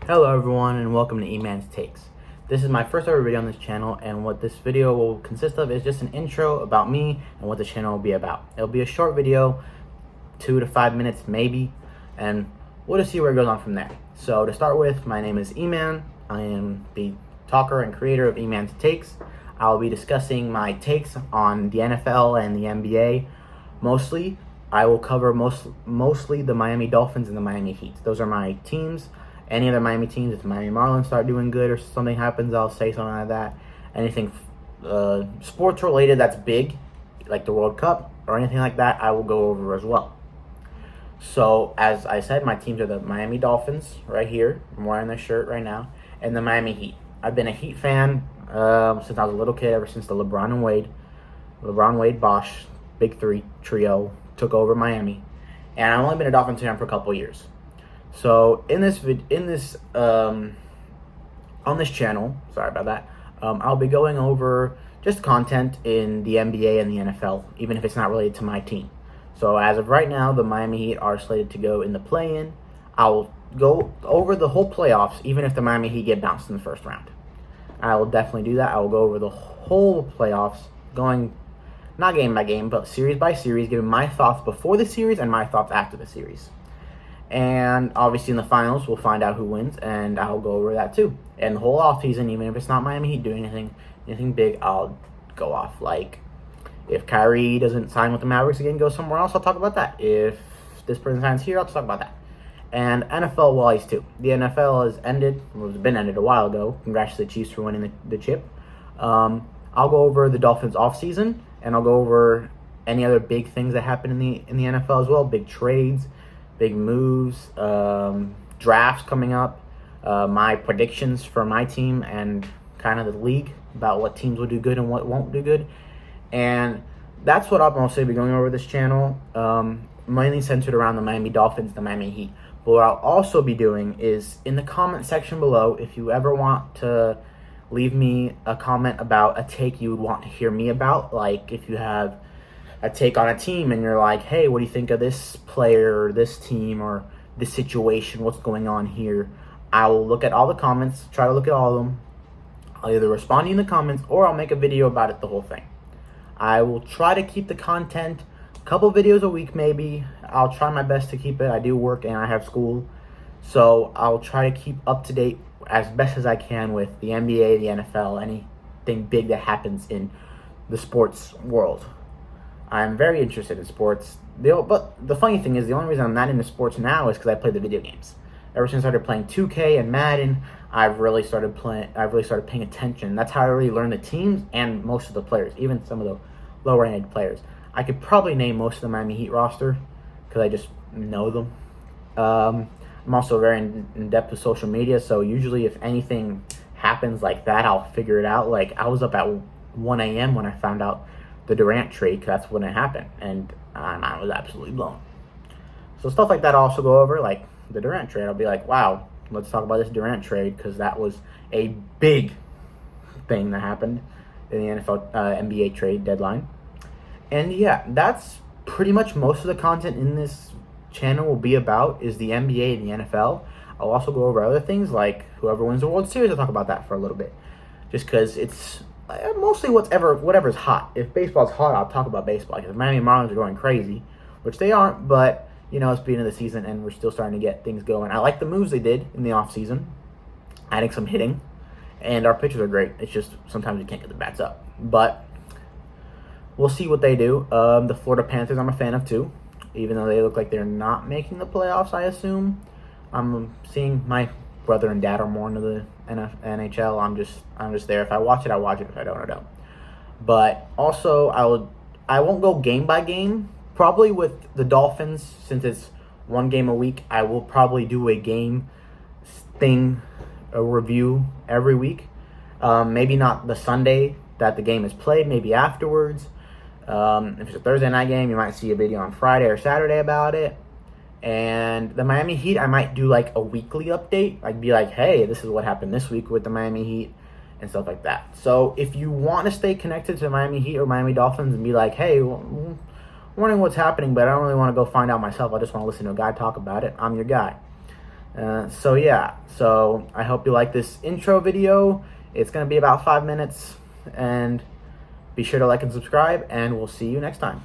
Hello everyone and welcome to Eman's Takes. This is my first ever video on this channel, and what this video will consist of is just an intro about me and what the channel will be about. It'll be a short video, 2 to 5 minutes maybe, and we'll just see where it goes on from there. So to start with, my name is Eman. I am the talker and creator of Eman's Takes. I'll be discussing my takes on the NFL and the NBA. Mostly, I will cover mostly the Miami Dolphins and the Miami Heat. Those are my teams. Any other Miami teams, if the Miami Marlins start doing good or something happens, I'll say something like that. Anything sports related that's big, like the World Cup or anything like that, I will go over as well. So, as I said, my teams are the Miami Dolphins, right here. I'm wearing their shirt right now, and the Miami Heat. I've been a Heat fan since I was a little kid, ever since the LeBron, Wade, Bosh, Big Three trio took over Miami. And I've only been a Dolphins fan for a couple of years. So on this channel, sorry about that, I'll be going over just content in the NBA and the NFL, even if it's not related to my team. So as of right now, the Miami Heat are slated to go in the play-in. I'll go over the whole playoffs, even if the Miami Heat get bounced in the first round. I will definitely do that. I will go over the whole playoffs, going not game by game, but series by series, giving my thoughts before the series and my thoughts after the series. And obviously in the finals, we'll find out who wins, and I'll go over that too. And the whole offseason, even if it's not Miami Heat doing anything big, I'll go off. Like, if Kyrie doesn't sign with the Mavericks again, go somewhere else, I'll talk about that. If this person signs here, I'll talk about that. And NFL wise too. The NFL has ended, well, it's been ended a while ago. Congrats to the Chiefs for winning the chip. I'll go over the Dolphins offseason, and I'll go over any other big things that happen in the NFL as well, big trades, big moves, drafts coming up, my predictions for my team and kind of the league about what teams will do good and what won't do good. And that's what I'll mostly be going over this channel, mainly centered around the Miami Dolphins, the Miami Heat. But what I'll also be doing is in the comment section below, if you ever want to leave me a comment about a take you would want to hear me about, like if you have a take on a team and you're like, hey, what do you think of this player or this team or this situation, what's going on here, I will look at all the comments, try to look at all of them. I'll either respond to you in the comments or I'll make a video about it, the whole thing. I will try to keep the content a couple videos a week maybe. I'll try my best to keep it. I do work and I have school, so I'll try to keep up to date as best as I can with the NBA, the NFL, anything big that happens in the sports world. I'm very interested in sports. But the funny thing is, the only reason I'm not into sports now is because I play the video games. Ever since I started playing 2K and Madden, I've really started paying attention. That's how I really learned the teams and most of the players, even some of the lower-rated players. I could probably name most of the Miami Heat roster because I just know them. I'm also very in depth with social media, so usually if anything happens like that, I'll figure it out. Like, I was up at 1 a.m. when I found out the Durant trade, because that's when it happened, and I was absolutely blown. So stuff like that I'll also go over, like the Durant trade. I'll be like, wow, let's talk about this Durant trade, because that was a big thing that happened in the NFL NBA trade deadline. And yeah, that's pretty much most of the content in this channel will be about is the NBA and the NFL. I'll also go over other things like whoever wins the World Series. I'll talk about that for a little bit, just because it's mostly whatever's hot. If baseball's hot, I'll talk about baseball. Because the Miami Marlins are going crazy, which they aren't, but you know, it's the beginning of the season and we're still starting to get things going. I like the moves they did in the offseason, adding some hitting, and our pitchers are great. It's just sometimes you can't get the bats up, but we'll see what they do. The Florida Panthers I'm a fan of too, even though they look like they're not making the playoffs, I assume. I'm seeing my brother and dad are more into the NHL. I'm just there. If I watch it, I watch it. If I don't, I don't. But also, I won't go game by game. Probably with the Dolphins, since it's one game a week, I will probably do a game a review every week. Maybe not the Sunday that the game is played. Maybe afterwards. If it's a Thursday night game, you might see a video on Friday or Saturday about it. And the Miami Heat, I might do like a weekly update. I'd be like, hey, this is what happened this week with the Miami Heat and stuff like that. So if you want to stay connected to the Miami Heat or Miami Dolphins and be like, hey, wondering what's happening, but I don't really want to go find out myself. I just want to listen to a guy talk about it. I'm your guy. So yeah, so I hope you like this intro video. It's going to be about 5 minutes, and be sure to like and subscribe, and we'll see you next time.